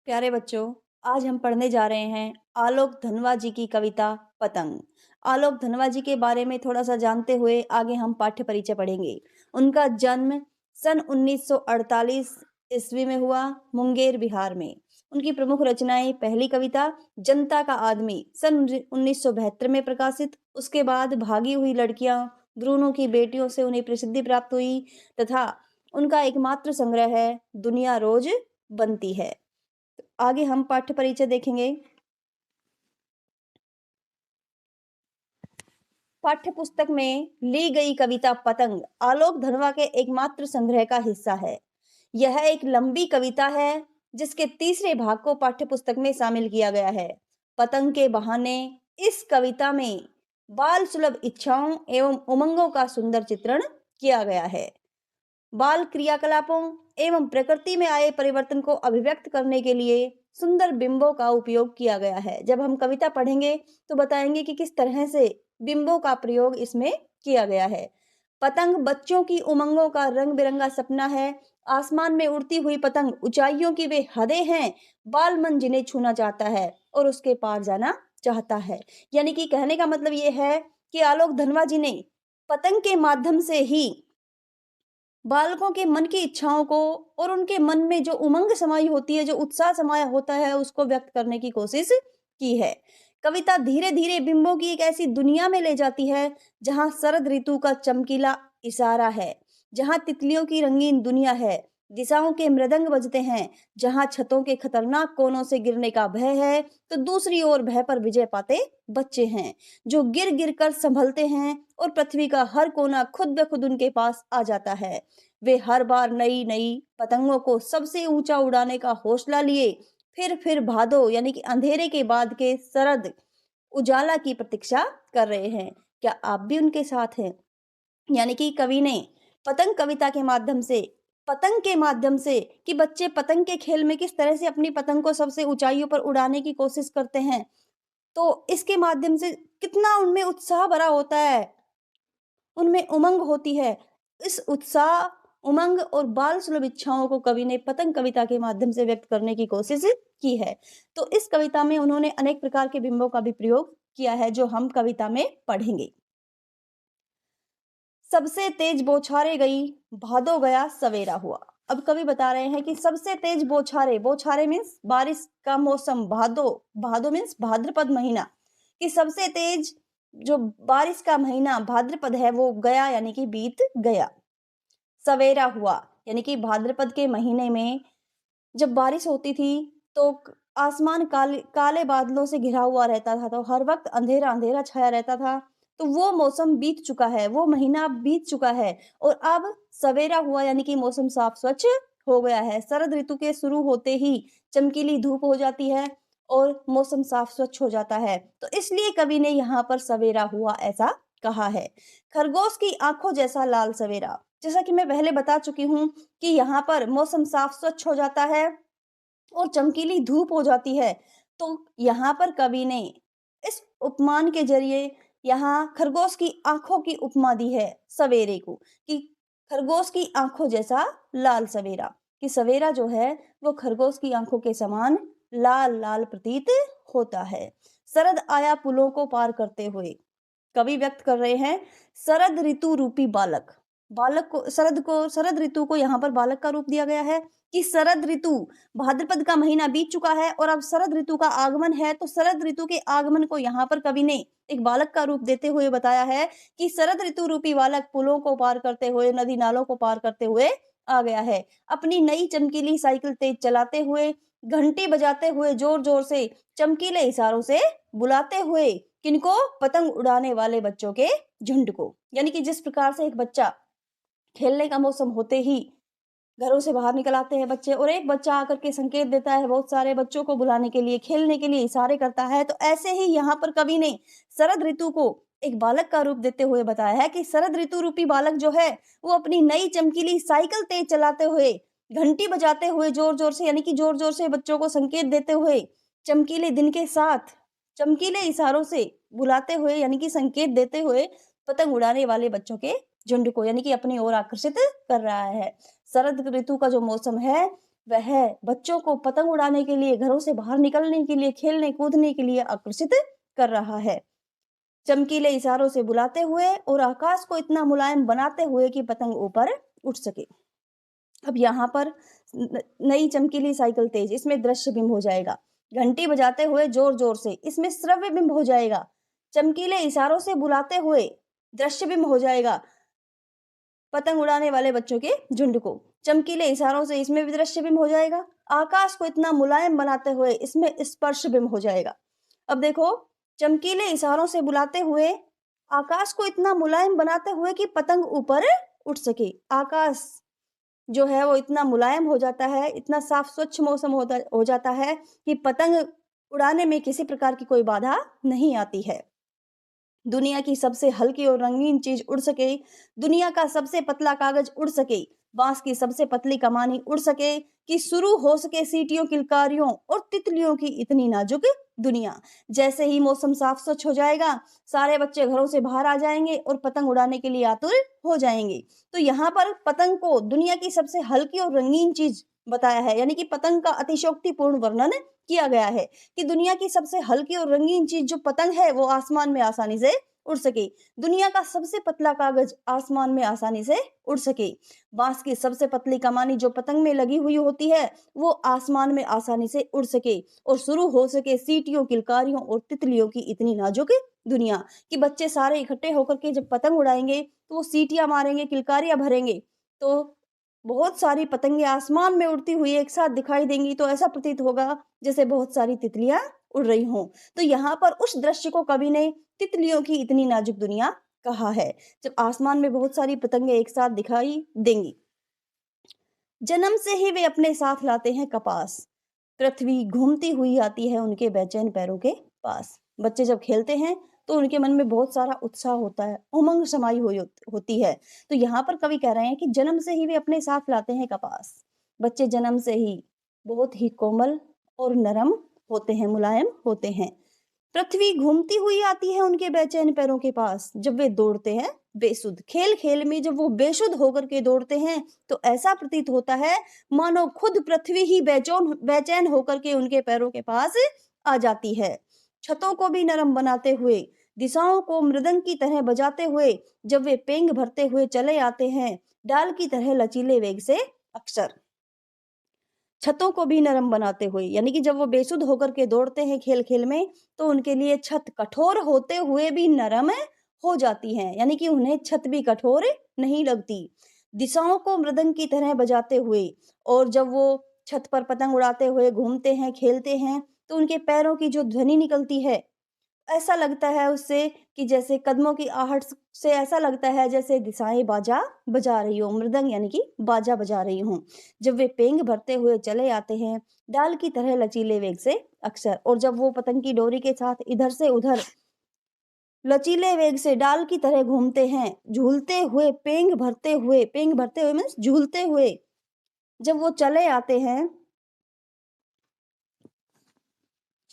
प्यारे बच्चों, आज हम पढ़ने जा रहे हैं आलोक धनवा जी की कविता पतंग। आलोक धनवा जी के बारे में थोड़ा सा जानते हुए आगे हम पाठ्य परिचय पढ़ेंगे। उनका जन्म सन 1948 ईस्वी में हुआ, मुंगेर बिहार में। उनकी प्रमुख रचनाएं पहली कविता जनता का आदमी सन 1972 में प्रकाशित। उसके बाद भागी हुई लड़कियां, द्रोणों की बेटियों से उन्हें प्रसिद्धि प्राप्त हुई तथा उनका एकमात्र संग्रह है दुनिया रोज बनती है। आगे हम पाठ्य परिचय देखेंगे। पाठ्य पुस्तक में ली गई कविता पतंग आलोक धनवा के एकमात्र संग्रह का हिस्सा है। यह एक लंबी कविता है जिसके तीसरे भाग को पाठ्य पुस्तक में शामिल किया गया है। पतंग के बहाने इस कविता में बाल सुलभ इच्छाओं एवं उमंगों का सुंदर चित्रण किया गया है। बाल क्रियाकलापों एवं प्रकृति में आए परिवर्तन को अभिव्यक्त करने के लिए सुंदर बिंबों का उपयोग किया गया है। जब हम कविता पढ़ेंगे तो बताएंगे कि किस तरह से बिंबों का प्रयोग इसमें किया गया है। पतंग बच्चों की उमंगों का रंग बिरंगा सपना है। आसमान में उड़ती हुई पतंग ऊंचाइयों की वे हदें हैं, बाल मन जिन्हें छूना चाहता है और उसके पार जाना चाहता है। यानी कि कहने का मतलब ये है कि आलोक धनवा जी ने पतंग के माध्यम से ही बालकों के मन की इच्छाओं को और उनके मन में जो उमंग समाई होती है, जो उत्साह समाया होता है, उसको व्यक्त करने की कोशिश की है। कविता धीरे धीरे बिंबों की एक ऐसी दुनिया में ले जाती है जहां शरद ऋतु का चमकीला इशारा है, जहां तितलियों की रंगीन दुनिया है, दिशाओं के मृदंग बजते हैं, जहां छतों के खतरनाक कोनों से गिरने का भय है तो दूसरी ओर भय पर विजय पाते बच्चे हैं जो गिर गिर कर संभलते हैं और पृथ्वी का हर कोना खुद ब खुद उनके पास आ जाता है। वे हर बार नई नई पतंगों को सबसे ऊंचा उड़ाने का हौसला लिए फिर भादो यानी कि अंधेरे के बाद के शरद उजाला की प्रतीक्षा कर रहे हैं। क्या आप भी उनके साथ हैं? यानी कि कवि ने पतंग कविता के माध्यम से, पतंग के माध्यम से, कि बच्चे पतंग के खेल में किस तरह से अपनी पतंग को सबसे ऊंचाइयों पर उड़ाने की कोशिश करते हैं, तो इसके माध्यम से कितना उनमें उत्साह भरा होता है, उनमें उमंग होती है। इस उत्साह, उमंग और बाल सुलभ इच्छाओं को कवि ने पतंग कविता के माध्यम से व्यक्त करने की कोशिश की है। तो इस कविता में उन्होंने अनेक प्रकार के बिंबों का भी प्रयोग किया है जो हम कविता में पढ़ेंगे। सबसे तेज बौछारे गई, भादो गया सवेरा हुआ। अब कवि बता रहे हैं कि सबसे तेज बौछारे, बौछारे मीन्स बारिश का मौसम, भादो, भादो मीन्स भाद्रपद महीना, कि सबसे तेज जो बारिश का महीना भाद्रपद है वो गया यानी कि बीत गया। सवेरा हुआ यानी कि भाद्रपद के महीने में जब बारिश होती थी तो आसमान काले काले बादलों से घिरा हुआ रहता था, तो हर वक्त अंधेरा अंधेरा छाया रहता था। तो वो मौसम बीत चुका है, वो महीना बीत चुका है और अब सवेरा हुआ यानी कि मौसम साफ स्वच्छ हो गया है। शरद ऋतु के शुरू होते ही चमकीली धूप हो जाती है और मौसम साफ स्वच्छ हो जाता है, तो इसलिए कवि ने यहाँ पर सवेरा हुआ ऐसा कहा है। खरगोश की आंखों जैसा लाल सवेरा, जैसा कि मैं पहले बता चुकी हूँ कि यहाँ पर मौसम साफ स्वच्छ हो जाता है और चमकीली धूप हो जाती है। तो यहाँ पर कवि ने इस उपमान के जरिए यहाँ खरगोश की आंखों की उपमा दी है सवेरे को, कि खरगोश की आंखों जैसा लाल सवेरा, कि सवेरा जो है वो खरगोश की आंखों के समान लाल लाल प्रतीत होता है। शरद आया पुलों को पार करते हुए, कवि व्यक्त कर रहे हैं शरद ऋतु रूपी बालक। बालक को शरद ऋतु को यहाँ पर बालक का रूप दिया गया है कि शरद ऋतु, भाद्रपद का महीना बीत चुका है और अब शरद ऋतु का आगमन है, तो शरद ऋतु के आगमन को यहाँ पर कवि ने एक बालक का रूप देते हुए बताया है कि शरद ऋतु रूपी बालक पुलों को पार करते हुए, नदी नालों को पार करते हुए आ गया है। अपनी नई चमकीली साइकिल तेज चलाते हुए, घंटी बजाते हुए, जोर जोर से चमकीले इशारों से बुलाते हुए, किनको? पतंग उड़ाने वाले बच्चों के झुंड को। यानी कि जिस प्रकार से एक बच्चा खेलने का मौसम होते ही घरों से बाहर निकल आते हैं बच्चे और एक बच्चा आकर के संकेत देता है बहुत सारे बच्चों को बुलाने के लिए, खेलने के लिए इशारे करता है, तो ऐसे ही यहाँ पर कवि ने शरद ऋतु को एक बालक का रूप देते हुए बताया है कि शरद ऋतु रूपी बालक जो है वो अपनी नई चमकीली साइकिल तेज चलाते हुए, घंटी बजाते हुए जोर जोर से, यानी कि जोर जोर से बच्चों को संकेत देते हुए, चमकीले दिन के साथ चमकीले इशारों से बुलाते हुए, यानी कि संकेत देते हुए पतंग उड़ाने वाले बच्चों के झुंड को, यानी कि अपनी ओर आकर्षित कर रहा है। शरद ऋतु का जो मौसम है वह बच्चों को पतंग उड़ाने के लिए, घरों से बाहर निकलने के लिए, खेलने कूदने के लिए आकर्षित कर रहा है, चमकीले इशारों से बुलाते हुए और आकाश को इतना मुलायम बनाते हुए कि पतंग ऊपर उठ सके। अब यहाँ पर नई चमकीली साइकिल तेज, इसमें दृश्य बिंब हो जाएगा। घंटी बजाते हुए जोर जोर से, इसमें श्रव्य बिंब हो जाएगा। चमकीले इशारों से बुलाते हुए दृश्य बिंब हो जाएगा पतंग उड़ाने वाले बच्चों के झुंड को। चमकीले इशारों से इसमें भी दृश्य बिंब हो जाएगा। आकाश को इतना मुलायम बनाते हुए इसमें स्पर्श बिंब हो जाएगा। अब देखो, चमकीले इशारों से बुलाते हुए आकाश को इतना मुलायम बनाते हुए कि पतंग ऊपर उठ सके। आकाश जो है वो इतना मुलायम हो जाता है, इतना साफ स्वच्छ मौसम हो जाता है कि पतंग उड़ाने में किसी प्रकार की कोई बाधा नहीं आती है। दुनिया की सबसे हल्की और रंगीन चीज उड़ सके, दुनिया का सबसे पतला कागज उड़ सके, बांस की सबसे पतली कमानी उड़ सके, कि शुरू हो सके सीटियों, किलकारियों और तितलियों की इतनी नाजुक दुनिया। जैसे ही मौसम साफ स्वच्छ हो जाएगा, सारे बच्चे घरों से बाहर आ जाएंगे और पतंग उड़ाने के लिए आतुर हो जाएंगे। तो यहाँ पर पतंग को दुनिया की सबसे हल्की और रंगीन चीज बताया है, यानी कि पतंग का अतिशयोक्तिपूर्ण वर्णन किया गया है कि दुनिया की सबसे हल्की और रंगीन चीज जो पतंग है वो आसमान में आसानी से उड़ सके। दुनिया का सबसे पतला कागज आसमान में आसानी से उड़ सके। बांस की सबसे पतली कमानी जो पतंग में लगी हुई होती है वो आसमान में आसानी से उड़ सके और शुरू हो सके सीटियों, किलकारियों और तितलियों की इतनी नाजुक दुनिया, कि बच्चे सारे इकट्ठे होकर के जब पतंग उड़ाएंगे तो वो सीटियां मारेंगे, किलकारियां भरेंगे, तो बहुत सारी पतंगे आसमान में उड़ती हुई एक साथ दिखाई देंगी, तो ऐसा प्रतीत होगा जैसे बहुत सारी तितलियां उड़ रही हों। तो यहाँ पर उस दृश्य को कवि ने तितलियों की इतनी नाजुक दुनिया कहा है, जब आसमान में बहुत सारी पतंगे एक साथ दिखाई देंगी। जन्म से ही वे अपने साथ लाते हैं कपास, पृथ्वी घूमती हुई आती है उनके बेचैन पैरों के पास। बच्चे जब खेलते हैं तो उनके मन में बहुत सारा उत्साह होता है, उमंग समाई हुई होती है। तो यहाँ पर कवि कह रहे हैं कि जन्म से ही वे अपने साथ लाते हैं कपास। बच्चे जन्म से ही बहुत ही कोमल और नरम होते हैं, मुलायम होते हैं। पृथ्वी घूमती हुई आती है उनके बेचैन पैरों के पास, जब वे दौड़ते हैं बेसुध। खेल खेल में जब वो बेसुध होकर के दौड़ते हैं तो ऐसा प्रतीत होता है मानो खुद पृथ्वी ही बेचैन होकर के उनके पैरों के पास आ जाती है। छतों को भी नरम बनाते हुए, दिशाओं को मृदंग की तरह बजाते हुए जब वे पेंग भरते हुए चले आते हैं, डाल की तरह लचीले वेग से अक्सर। छतों को भी नरम बनाते हुए, यानी कि जब वो बेसुध होकर के दौड़ते हैं खेल खेल में तो उनके लिए छत कठोर होते हुए भी नरम हो जाती हैं, यानी कि उन्हें छत भी कठोर नहीं लगती। दिशाओं को मृदंग की तरह बजाते हुए, और जब वो छत पर पतंग उड़ाते हुए घूमते हैं, खेलते हैं, तो उनके पैरों की जो ध्वनि निकलती है, ऐसा लगता है उससे कि जैसे कदमों की आहट से ऐसा लगता है जैसे दिशाएं बाजा बजा रही हो, मृदंग यानी कि बाजा बजा रही हूँ। जब वे पेंग भरते हुए चले आते हैं डाल की तरह लचीले वेग से अक्सर, और जब वो पतंग की डोरी के साथ इधर से उधर लचीले वेग से डाल की तरह घूमते हैं, झूलते हुए, पेंग भरते हुए मीन्स झूलते हुए जब वो चले आते हैं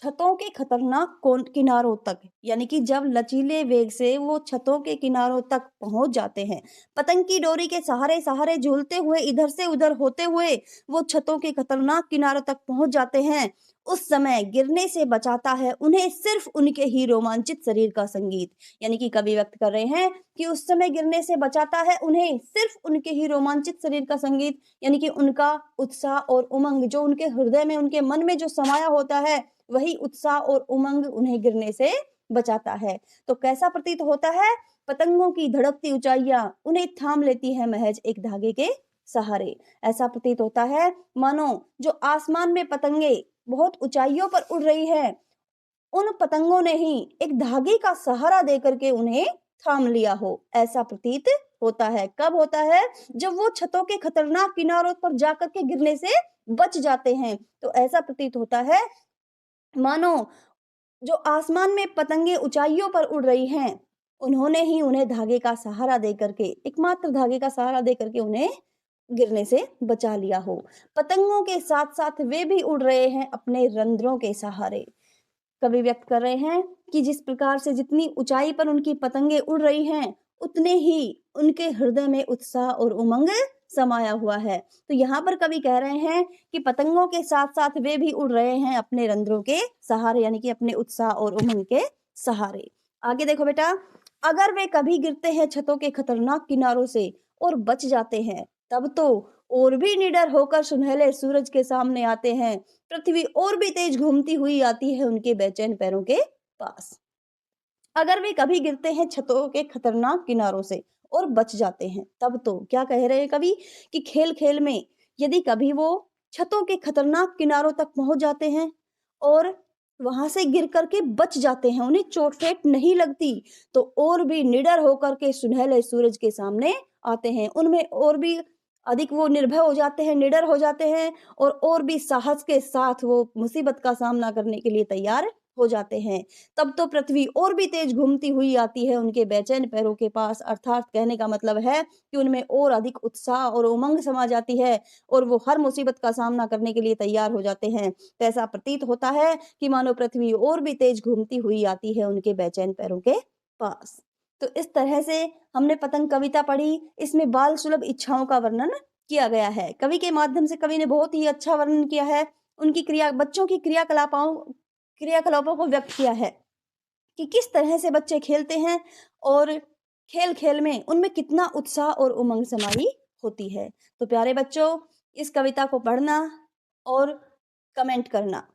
छतों के खतरनाक किनारों तक, यानी कि जब लचीले वेग से वो छतों के किनारों तक पहुंच जाते हैं, पतंग की डोरी के सहारे सहारे झूलते हुए इधर से उधर होते हुए वो छतों के खतरनाक किनारों तक पहुंच जाते हैं, उस समय गिरने से बचाता है उन्हें सिर्फ उनके ही रोमांचित शरीर का संगीत। यानी कि कवि व्यक्त कर रहे हैं कि उस समय गिरने से बचाता है उन्हें सिर्फ उनके ही रोमांचित शरीर का संगीत, यानी कि उनका उत्साह और उमंग जो उनके हृदय में, उनके मन में जो समाया होता है, वही उत्साह और उमंग उन्हें गिरने से बचाता है। तो कैसा प्रतीत होता है? पतंगों की धड़कती ऊंचाइयां उन्हें थाम लेती है महज एक धागे के सहारे। ऐसा प्रतीत होता है मानो जो आसमान में पतंगे बहुत ऊंचाइयों पर उड़ रही है, उन पतंगों ने ही एक धागे का सहारा देकर के उन्हें थाम लिया हो, ऐसा प्रतीत होता है। कब होता है? जब वो छतों के खतरनाक किनारों पर जाकर के गिरने से बच जाते हैं, तो ऐसा प्रतीत होता है मानो जो आसमान में पतंगे ऊंचाइयों पर उड़ रही हैं, उन्होंने ही उन्हें धागे का सहारा देकर के, एकमात्र धागे का सहारा देकर के उन्हें गिरने से बचा लिया हो। पतंगों के साथ साथ वे भी उड़ रहे हैं अपने रंध्रों के सहारे। कवि व्यक्त कर रहे हैं कि जिस प्रकार से जितनी ऊंचाई पर उनकी पतंगे उड़ रही हैं, उतने ही उनके हृदय में उत्साह और उमंग समाया हुआ है। तो यहाँ पर कवि कह रहे हैं कि पतंगों के साथ-साथ वे भी उड़ रहे हैं अपने रंध्रों के सहारे, यानी कि अपने उत्साह और उमंग के सहारे। आगे देखो बेटा, अगर वे कभी गिरते हैं छतों के खतरनाक किनारों से और बच जाते हैं, तब तो और भी निडर होकर सुनहले सूरज के सामने आते हैं। पृथ्वी और भी तेज घूमती हुई आती है उनके बेचैन पैरों के पास। अगर वे कभी गिरते हैं छतों के खतरनाक किनारों से और बच जाते हैं, तब तो क्या कह रहे हैं कवि कि खेल खेल में यदि कभी वो छतों के खतरनाक किनारों तक पहुंच जाते हैं और वहां से गिर करके बच जाते हैं, उन्हें चोट फेट नहीं लगती, तो और भी निडर होकर के सुनहले सूरज के सामने आते हैं, उनमें और भी अधिक वो निर्भय हो जाते हैं, निडर हो जाते हैं और भी साहस के साथ वो मुसीबत का सामना करने के लिए तैयार हो जाते हैं। तब तो पृथ्वी और भी तेज घूमती हुई आती है उनके बेचैन पैरों के पास, अर्थात कहने का मतलब है कि उनमें और अधिक उत्साह और उमंग समा जाती है और वो हर मुसीबत का सामना करने के लिए तैयार हो जाते हैं। तो ऐसा प्रतीत होता है कि मानो पृथ्वी और भी तेज घूमती हुई आती है उनके बेचैन पैरों के पास। तो इस तरह से हमने पतंग कविता पढ़ी, इसमें बाल सुलभ इच्छाओं का वर्णन किया गया है। कवि के माध्यम से कवि ने बहुत ही अच्छा वर्णन किया है, उनकी बच्चों की क्रियाकलापों को व्यक्त किया है कि किस तरह से बच्चे खेलते हैं और खेल-खेल में उनमें कितना उत्साह और उमंग समाई होती है। तो प्यारे बच्चों, इस कविता को पढ़ना और कमेंट करना।